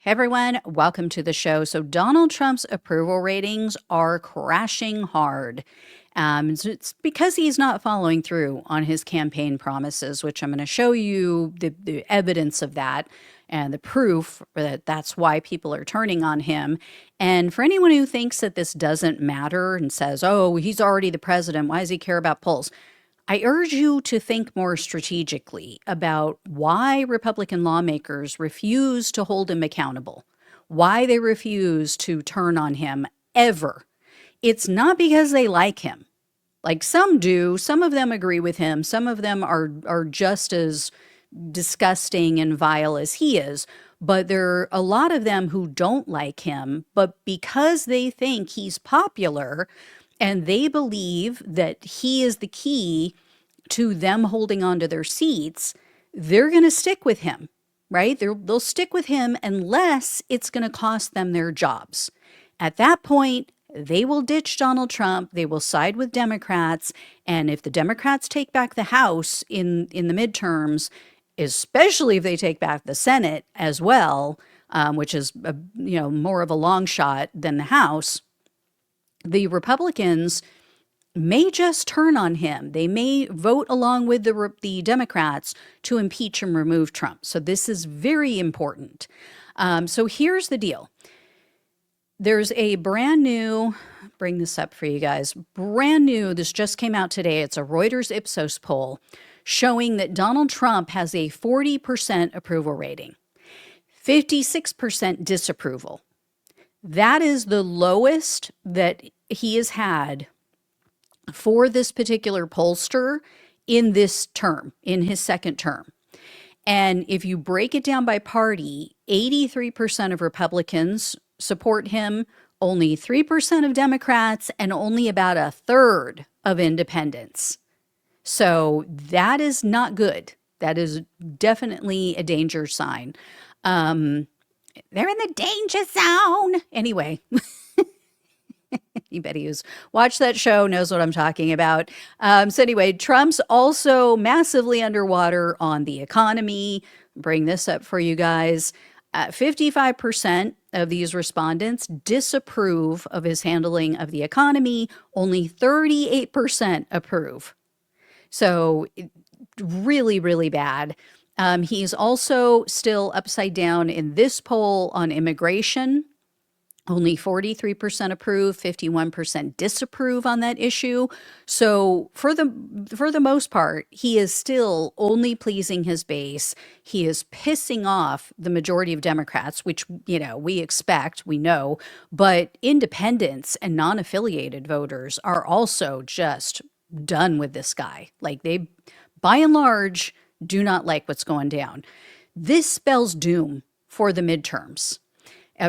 Hey everyone, welcome to the show. So, Donald Trump's approval ratings are crashing hard. So it's because he's not following through on his campaign promises, which I'm going to show you the evidence of that and the proof that that's why people are turning on him. And for anyone who thinks that this doesn't matter and says, oh, he's already the president, why does he care about polls? I urge you to think more strategically about why Republican lawmakers refuse to hold him accountable, why they refuse to turn on him ever. It's not because they like him. Like some do, some of them agree with him, some of them are just as disgusting and vile as he is. But there are a lot of them who don't like him, but because they think he's popular and they believe that he is the key to them holding on to their seats, they're going to stick with him, right? They'll stick with him unless it's going to cost them their jobs. At that point, they will ditch Donald Trump. They will side with Democrats. And if the Democrats take back the House in the midterms, especially if they take back the Senate as well, which is more of a long shot than the House, the Republicans may just turn on him. They may vote along with the Democrats to impeach and remove Trump. So this is very important. So here's the deal. There's a brand new, bring this up for you guys, brand new, this just came out today. It's a Reuters Ipsos poll showing that Donald Trump has a 40% approval rating, 56% disapproval. That is the lowest that he has had for this particular pollster in this term, in his second term. And if you break it down by party, 83% of Republicans support him, only 3% of Democrats, and only about a third of independents. So that is not good. That is definitely a danger sign. They're in the danger zone. Anyway. Anybody who's watched that show knows what I'm talking about. So anyway, Trump's also massively underwater on the economy. Bring this up for you guys. 55% of these respondents disapprove of his handling of the economy. Only 38% approve. So really, really bad. He's also still upside down in this poll on immigration. Only 43% approve, 51% disapprove on that issue. So for the most part, he is still only pleasing his base. He is pissing off the majority of Democrats, which, we expect, we know, but independents and non-affiliated voters are also just done with this guy. Like they, by and large, do not like what's going down. This spells doom for the midterms.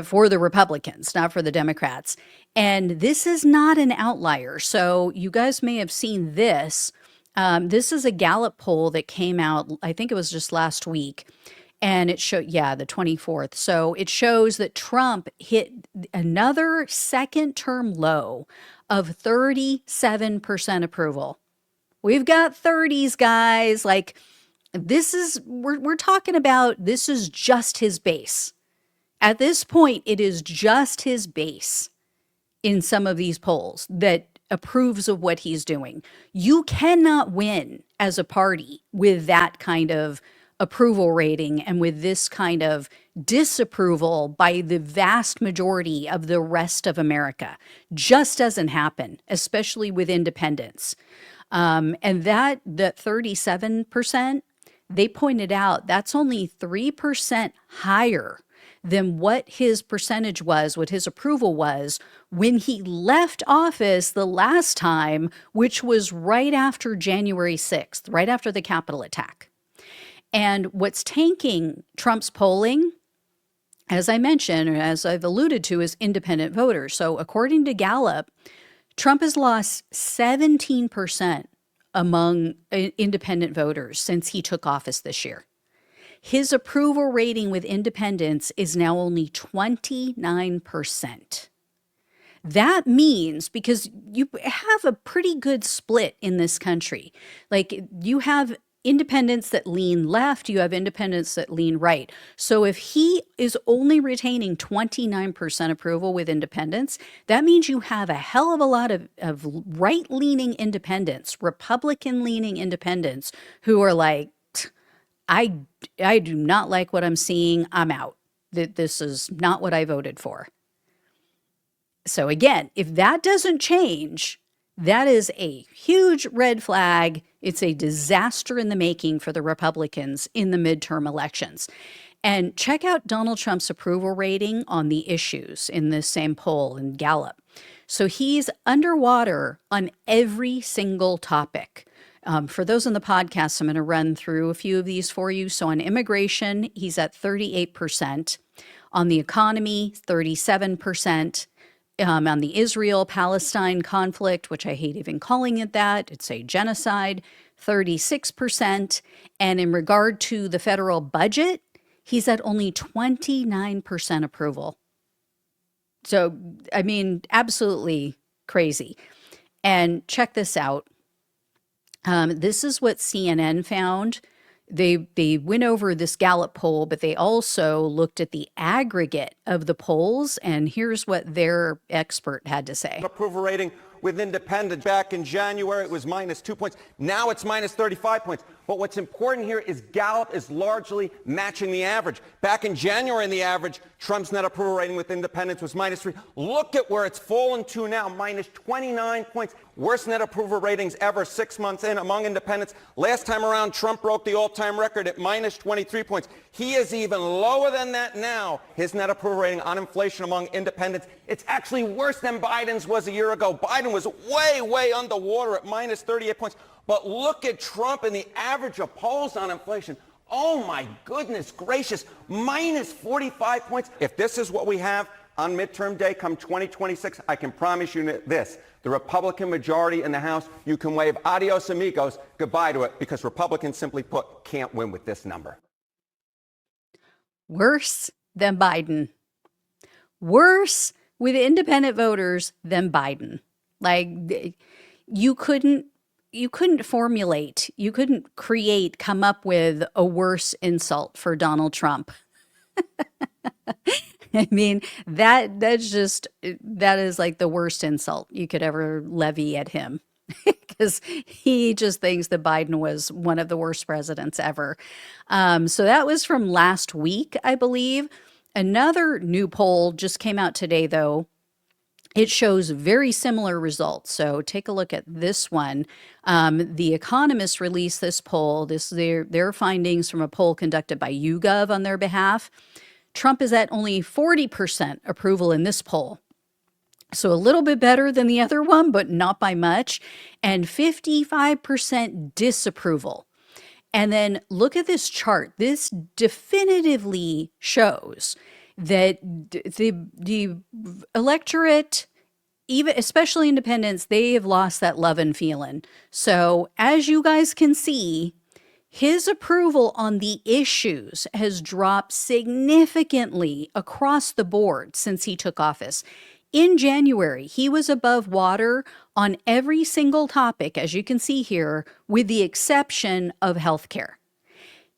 For the Republicans, not for the Democrats. And this is not an outlier. So you guys may have seen this. This is a Gallup poll that came out, I think it was just last week. And it showed, the 24th. So it shows that Trump hit another second term low of 37% approval. We've got 30s, guys. Like this is, we're talking about, this is just his base. At this point, it is just his base in some of these polls that approves of what he's doing. You cannot win as a party with that kind of approval rating and with this kind of disapproval by the vast majority of the rest of America. Just doesn't happen, especially with independents. And that 37%, they pointed out that's only 3% higher than what his percentage was, what his approval was when he left office the last time, which was right after January 6th, right after the Capitol attack. And what's tanking Trump's polling, as I mentioned, or as I've alluded to, is independent voters. So according to Gallup, Trump has lost 17% among independent voters since he took office this year. His approval rating with independents is now only 29%. That means, because you have a pretty good split in this country, like you have independents that lean left, you have independents that lean right. So if he is only retaining 29% approval with independents, that means you have a hell of a lot of right-leaning independents, Republican-leaning independents, who are like, I do not like what I'm seeing. I'm out. This is not what I voted for. So again, if that doesn't change, that is a huge red flag. It's a disaster in the making for the Republicans in the midterm elections. And check out Donald Trump's approval rating on the issues in this same poll in Gallup. So he's underwater on every single topic. For those on the podcast, I'm going to run through a few of these for you. So on immigration, he's at 38%. On the economy, 37%. On the Israel-Palestine conflict, which I hate even calling it that, it's a genocide, 36%. And in regard to the federal budget, he's at only 29% approval. So, I mean, absolutely crazy. And check this out. This is what CNN found. They went over this Gallup poll, but they also looked at the aggregate of the polls, and here's what their expert had to say. Approval rating with independents. Back in January, it was minus 2 points. Now it's minus 35 points. But what's important here is Gallup is largely matching the average. Back in January, in the average, Trump's net approval rating with independents was minus 3. Look at where it's fallen to now, minus 29 points. Worst net approval ratings ever 6 months in among independents. Last time around, Trump broke the all-time record at minus 23 points. He is even lower than that now. His net approval rating on inflation among independents, it's actually worse than Biden's was a year ago. Biden was way, way underwater at minus 38 points. But look at Trump and the average of polls on inflation. Oh, my goodness gracious, minus 45 points. If this is what we have on midterm day come 2026, I can promise you this. The Republican majority in the House, you can wave adios amigos, goodbye to it, because Republicans, simply put, can't win with this number. Worse than Biden. Worse with independent voters than Biden. Like, you couldn't formulate, you couldn't come up with a worse insult for Donald Trump. I mean, that is like the worst insult you could ever levy at him, because he just thinks that Biden was one of the worst presidents ever. So that was from last week, I believe. Another new poll just came out today, though. It shows very similar results. So take a look at this one. The Economist released this poll. Their findings from a poll conducted by YouGov on their behalf. Trump is at only 40% approval in this poll. So a little bit better than the other one, but not by much. And 55% disapproval. And then look at this chart. This definitively shows that the electorate, even especially independents, they have lost that love and feeling. So as you guys can see, his approval on the issues has dropped significantly across the board since he took office. In January, he was above water on every single topic, as you can see here, with the exception of healthcare.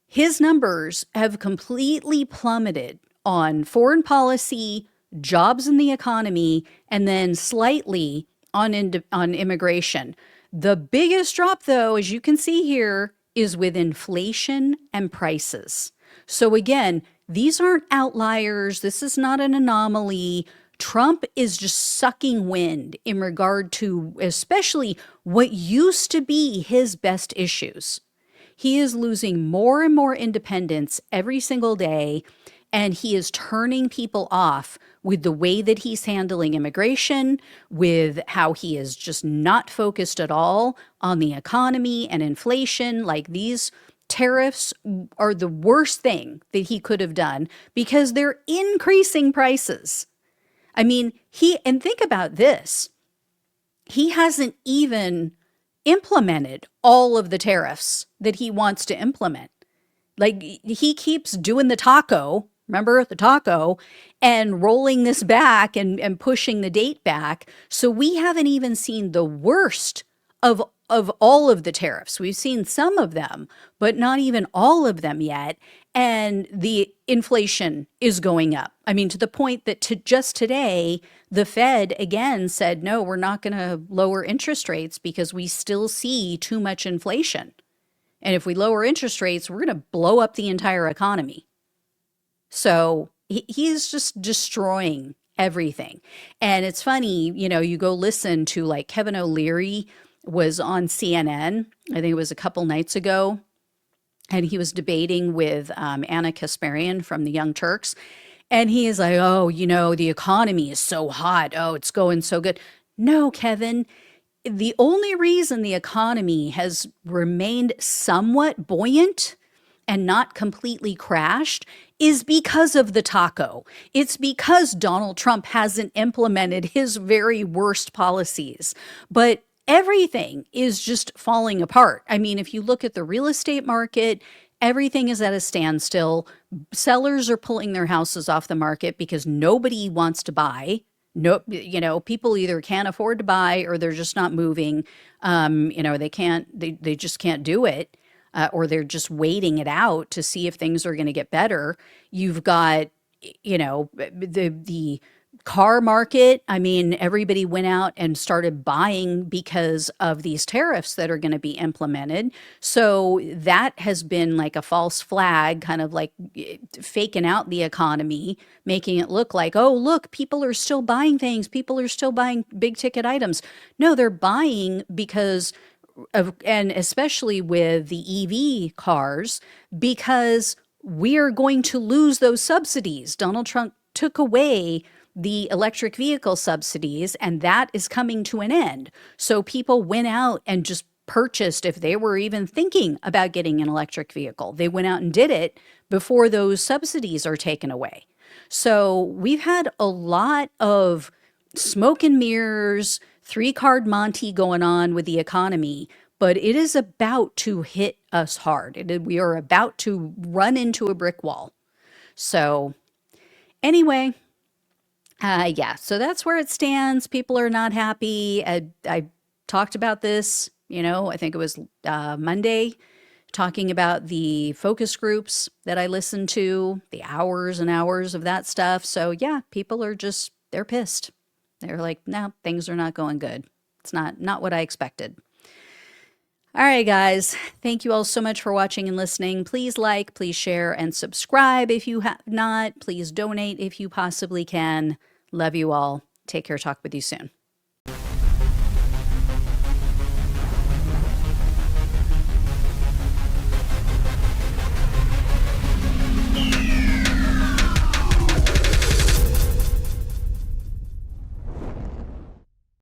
His numbers have completely plummeted on foreign policy, jobs in the economy, and then slightly on immigration. The biggest drop, though, as you can see here, is with inflation and prices. So again, these aren't outliers. This is not an anomaly. Trump is just sucking wind in regard to especially what used to be his best issues. He is losing more and more independence every single day, and he is turning people off with the way that he's handling immigration, with how he is just not focused at all on the economy and inflation. Like, these tariffs are the worst thing that he could have done because they're increasing prices. I mean, and think about this. He hasn't even implemented all of the tariffs that he wants to implement. Like, he keeps doing the taco, remember the taco, and rolling this back and pushing the date back. So we haven't even seen the worst of of all of the tariffs. We've seen some of them, but not even all of them yet. And the inflation is going up. I mean, to the point that just today, the Fed again said, no, we're not going to lower interest rates because we still see too much inflation. And if we lower interest rates, we're going to blow up the entire economy. So he's just destroying everything. And it's funny, you go listen to like Kevin O'Leary was on CNN, I think it was a couple nights ago, and he was debating with Anna Kasparian from the Young Turks. And he is like, oh, the economy is so hot. Oh, it's going so good. No, Kevin, the only reason the economy has remained somewhat buoyant and not completely crashed is because of the taco. It's because Donald Trump hasn't implemented his very worst policies. But everything is just falling apart. I mean, if you look at the real estate market, everything is at a standstill. Sellers are pulling their houses off the market because nobody wants to buy. No, people either can't afford to buy or they're just not moving. They just can't do it. Or they're just waiting it out to see if things are going to get better. You've got, the car market. I mean, everybody went out and started buying because of these tariffs that are going to be implemented. So that has been like a false flag, kind of like faking out the economy, making it look like, oh, look, people are still buying things. People are still buying big ticket items. No, they're buying because and especially with the EV cars, because we are going to lose those subsidies. Donald Trump took away the electric vehicle subsidies, and that is coming to an end. So people went out and just purchased, if they were even thinking about getting an electric vehicle, they went out and did it before those subsidies are taken away. So we've had a lot of smoke and mirrors, three-card Monty going on with the economy, but it is about to hit us hard. We are about to run into a brick wall. So anyway, so that's where it stands. People are not happy. I talked about this, I think it was Monday, talking about the focus groups that I listened to, the hours and hours of that stuff. So yeah, people are they're pissed. They're like, no, things are not going good. It's not what I expected. All right, guys. Thank you all so much for watching and listening. Please like, please share, and subscribe if you have not. Please donate if you possibly can. Love you all. Take care. Talk with you soon.